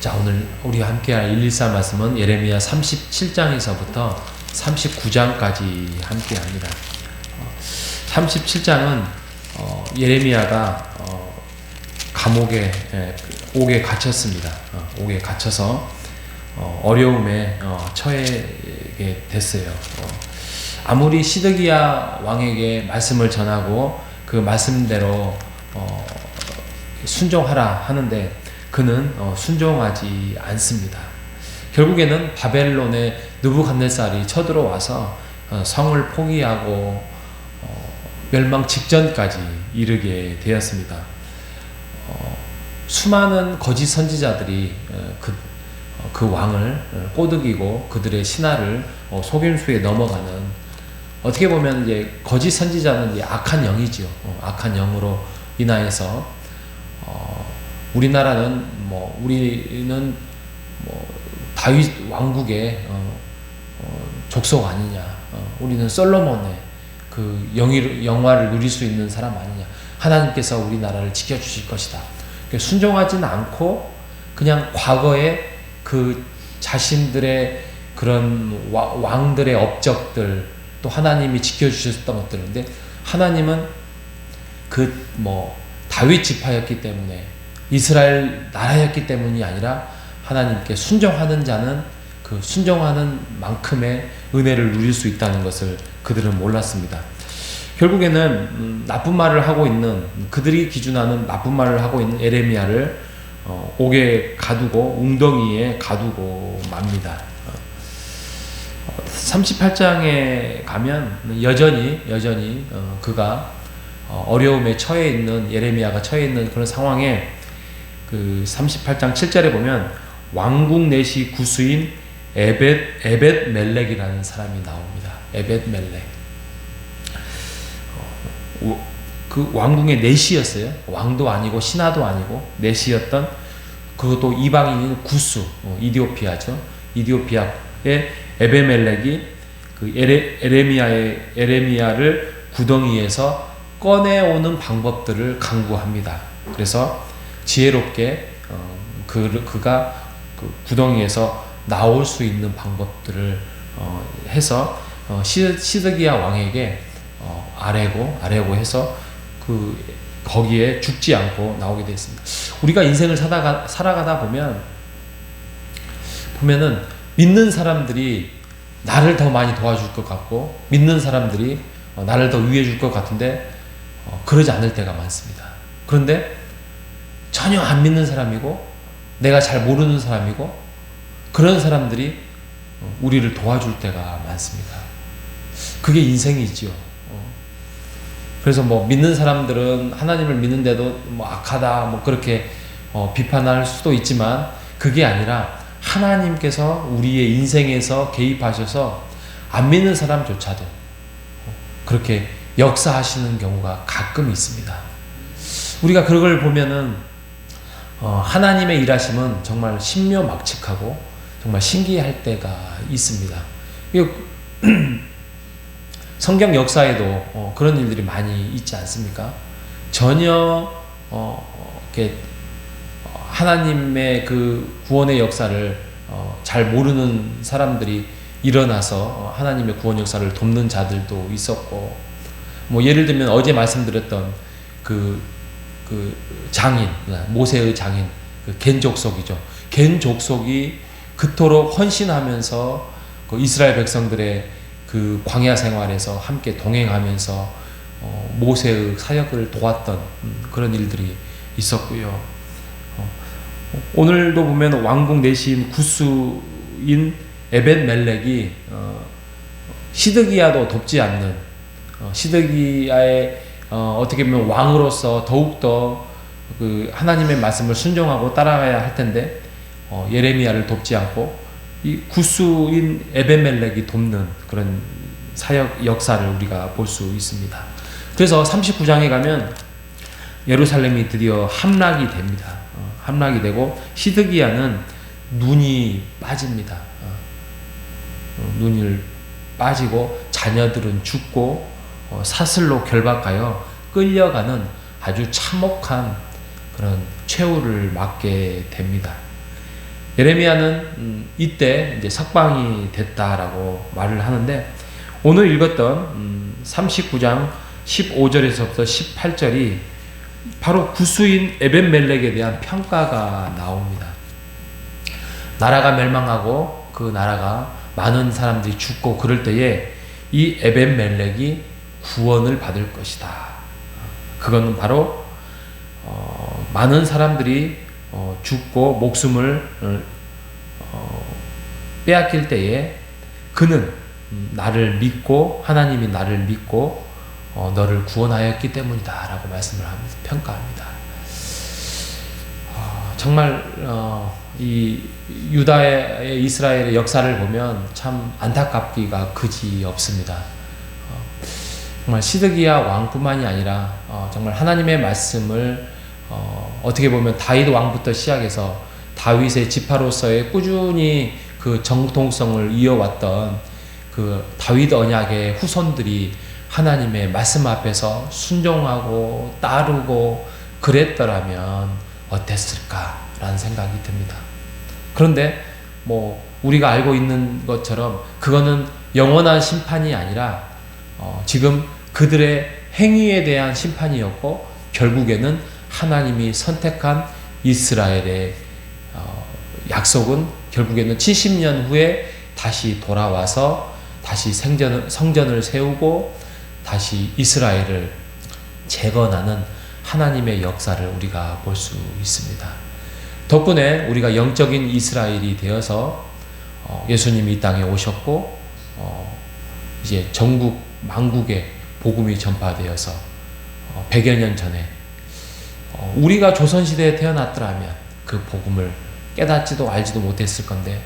자, 오늘 우리가 함께할 114 말씀은 예레미야 37장에서부터 39장까지 함께합니다. 37장은 예레미야가 감옥에 옥에 갇혔습니다. 옥에 갇혀서 어려움에 처하게 됐어요. 아무리 시드기야 왕에게 말씀을 전하고 그 말씀대로 순종하라 하는데 그는 순종하지 않습니다. 결국에는 바벨론의 느부갓네살이 쳐들어와서 성을 포기하고 멸망 직전까지 이르게 되었습니다. 수많은 거짓 선지자들이 그 왕을 꼬드기고 그들의 신하를 속임수에 넘어가는, 어떻게 보면 이제 거짓 선지자는 이제 악한 영이죠. 악한 영으로 인하여서 우리나라는 우리는 다윗 왕국의 족속 아니냐, 우리는 솔로몬의 그 영화를 누릴 수 있는 사람 아니냐, 하나님께서 우리나라를 지켜주실 것이다. 순종하지는 않고 그냥 과거에 그 자신들의 그런 왕들의 업적들, 또 하나님이 지켜주셨던 것들인데, 하나님은 다윗 지파였기 때문에, 이스라엘 나라였기 때문이 아니라 하나님께 순종하는 자는 그 순종하는 만큼의 은혜를 누릴 수 있다는 것을 그들은 몰랐습니다. 결국에는 나쁜 말을 하고 있는, 그들이 기준하는 나쁜 말을 하고 있는 예레미야를 옥에 가두고 웅덩이에 가두고 맙니다. 38장에 가면 여전히 그가 어려움에 처해 있는, 예레미야가 처해 있는 그런 상황에 그 38장 7절에 보면 왕궁 내시 구수인 에벳 멜렉이라는 사람이 나옵니다. 에벳 멜렉. 그 왕궁의 내시였어요. 왕도 아니고 신하도 아니고 내시였던, 그것도 이방인인 구수, 이디오피아죠. 이디오피아의 에베멜렉이 그 에레미야를 구덩이에서 꺼내오는 방법들을 강구합니다. 그래서 지혜롭게 그가 그 구덩이에서 나올 수 있는 방법들을 해서 시드기야 왕에게 아뢰고 해서 거기에 죽지 않고 나오게 되었습니다. 우리가 인생을 살아가다 보면은 믿는 사람들이 나를 더 많이 도와줄 것 같고, 믿는 사람들이 나를 더 위해 줄 것 같은데 그러지 않을 때가 많습니다. 그런데 전혀 안 믿는 사람이고 내가 잘 모르는 사람이고 그런 사람들이 우리를 도와줄 때가 많습니다. 그게 인생이지요. 그래서 믿는 사람들은 하나님을 믿는데도 악하다 그렇게 비판할 수도 있지만, 그게 아니라 하나님께서 우리의 인생에서 개입하셔서 안 믿는 사람조차도 그렇게 역사하시는 경우가 가끔 있습니다. 우리가 그걸 보면은 하나님의 일하심은 정말 신묘막측하고 정말 신기할 때가 있습니다. 성경 역사에도 그런 일들이 많이 있지 않습니까? 전혀 이렇게 하나님의 그 구원의 역사를 잘 모르는 사람들이 일어나서 하나님의 구원 역사를 돕는 자들도 있었고, 예를 들면 어제 말씀드렸던 그 장인, 모세의 장인, 그 겐 족속이죠. 겐 족속이 그토록 헌신하면서 그 이스라엘 백성들의 그 광야 생활에서 함께 동행하면서 모세의 사역을 도왔던 그런 일들이 있었고요. 오늘도 보면 왕궁 내시인 구수인 에벳 멜렉이 시드기야도 돕지 않는, 시드기야의 어떻게 보면 왕으로서 더욱더 그 하나님의 말씀을 순종하고 따라가야 할 텐데 예레미야를 돕지 않고 이 구수인 에베멜렉이 돕는 그런 사역 역사를 우리가 볼 수 있습니다. 그래서 39장에 가면 예루살렘이 드디어 함락이 됩니다. 함락이 되고 시드기야는 눈이 빠집니다. 눈이 빠지고 자녀들은 죽고 사슬로 결박하여 끌려가는 아주 참혹한 그런 최후를 맞게 됩니다. 예레미야는 이때 이제 석방이 됐다라고 말을 하는데, 오늘 읽었던 39장 15절에서부터 18절이 바로 구수인 에벤멜렉에 대한 평가가 나옵니다. 나라가 멸망하고 그 나라가 많은 사람들이 죽고 그럴 때에 이 에벤멜렉이 구원을 받을 것이다. 그거는 바로 많은 사람들이 죽고 목숨을 빼앗길 때에 그는 나를 믿고, 하나님이 나를 믿고 너를 구원하였기 때문이다 라고 말씀을 합니다. 평가합니다. 정말 이 유다의 이스라엘의 역사를 보면 참 안타깝기가 그지 없습니다. 정말 시드기야 왕뿐만이 아니라 정말 하나님의 말씀을 어떻게 보면 다윗 왕부터 시작해서 다윗의 지파로서의 꾸준히 그 정통성을 이어왔던 그 다윗 언약의 후손들이 하나님의 말씀 앞에서 순종하고 따르고 그랬더라면 어땠을까라는 생각이 듭니다. 그런데 뭐 우리가 알고 있는 것처럼 그거는 영원한 심판이 아니라 지금 그들의 행위에 대한 심판이었고, 결국에는 하나님이 선택한 이스라엘의 약속은 결국에는 70년 후에 다시 돌아와서 다시 성전을 세우고 다시 이스라엘을 재건하는 하나님의 역사를 우리가 볼 수 있습니다. 덕분에 우리가 영적인 이스라엘이 되어서 예수님이 이 땅에 오셨고 이제 전국 만국에 복음이 전파되어서 100여 년 전에 우리가 조선시대에 태어났더라면 그 복음을 깨닫지도 알지도 못했을 건데,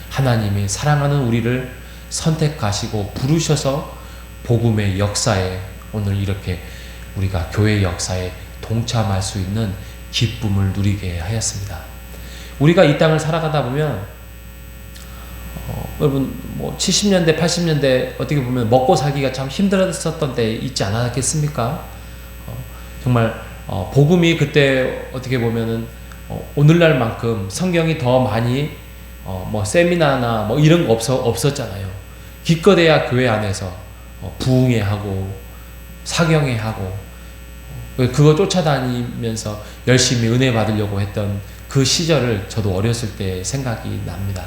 하나님이 사랑하는 우리를 선택하시고 부르셔서 복음의 역사에 오늘 이렇게 우리가 교회 역사에 동참할 수 있는 기쁨을 누리게 하였습니다. 우리가 이 땅을 살아가다 보면 여러분 뭐 70년대 80년대 어떻게 보면 먹고 살기가 참 힘들었었던 때 있지 않았겠습니까? 정말 복음이 그때 어떻게 보면은 오늘날만큼 성경이 더 많이 뭐 세미나나 뭐 이런 거 없었잖아요. 기껏해야 교회 안에서 부흥회하고 사경회하고 그거 쫓아다니면서 열심히 은혜 받으려고 했던 그 시절을 저도 어렸을 때 생각이 납니다.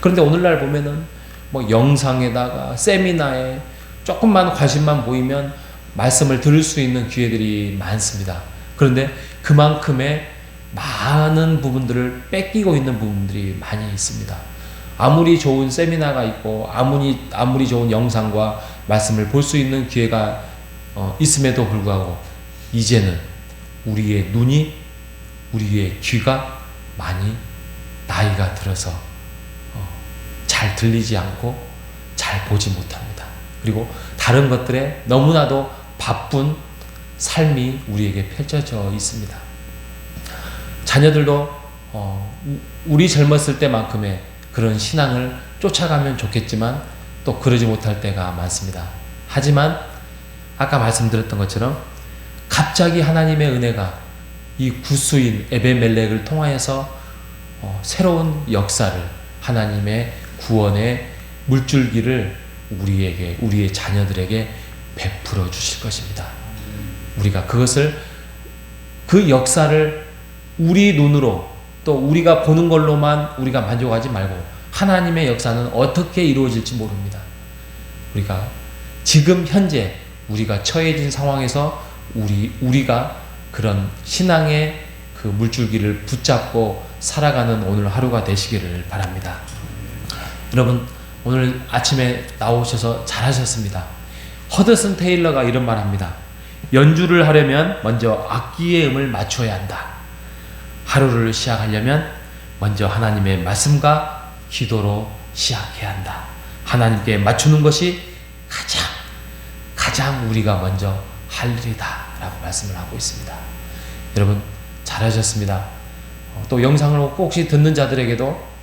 그런데 오늘날 보면은 뭐 영상에다가 세미나에 조금만 관심만 보이면 말씀을 들을 수 있는 기회들이 많습니다. 그런데 그만큼의 많은 부분들을 뺏기고 있는 부분들이 많이 있습니다. 아무리 좋은 세미나가 있고 아무리 좋은 영상과 말씀을 볼 수 있는 기회가 있음에도 불구하고 이제는 우리의 눈이, 우리의 귀가 많이 나이가 들어서 잘 들리지 않고 잘 보지 못합니다. 그리고 다른 것들에 너무나도 바쁜 삶이 우리에게 펼쳐져 있습니다. 자녀들도 우리 젊었을 때만큼의 그런 신앙을 쫓아가면 좋겠지만 또 그러지 못할 때가 많습니다. 하지만 아까 말씀드렸던 것처럼 갑자기 하나님의 은혜가 이 구수인 에베멜렉을 통하여서 새로운 역사를, 하나님의 구원의 물줄기를 우리에게, 우리의 자녀들에게 베풀어 주실 것입니다. 우리가 그것을, 그 역사를 우리 눈으로 또 우리가 보는 걸로만 우리가 만족하지 말고 하나님의 역사는 어떻게 이루어질지 모릅니다. 우리가 지금 현재 우리가 처해진 상황에서 우리가 그런 신앙의 그 물줄기를 붙잡고 살아가는 오늘 하루가 되시기를 바랍니다. 여러분 오늘 아침에 나오셔서 잘하셨습니다. 허드슨 테일러가 이런 말 합니다. 연주를 하려면 먼저 악기의 음을 맞춰야 한다. 하루를 시작하려면 먼저 하나님의 말씀과 기도로 시작해야 한다. 하나님께 맞추는 것이 가장 우리가 먼저 할 일이다 라고 말씀을 하고 있습니다. 여러분 잘하셨습니다. 또 영상을 혹시 듣는 자들에게도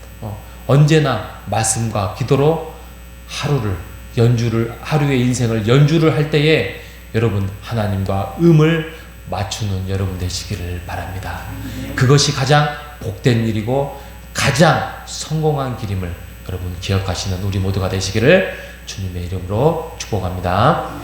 언제나 말씀과 기도로 하루의 인생을 연주를 할 때에 여러분 하나님과 음을 맞추는 여러분 되시기를 바랍니다. 그것이 가장 복된 일이고 가장 성공한 길임을 여러분 기억하시는 우리 모두가 되시기를 주님의 이름으로 축복합니다.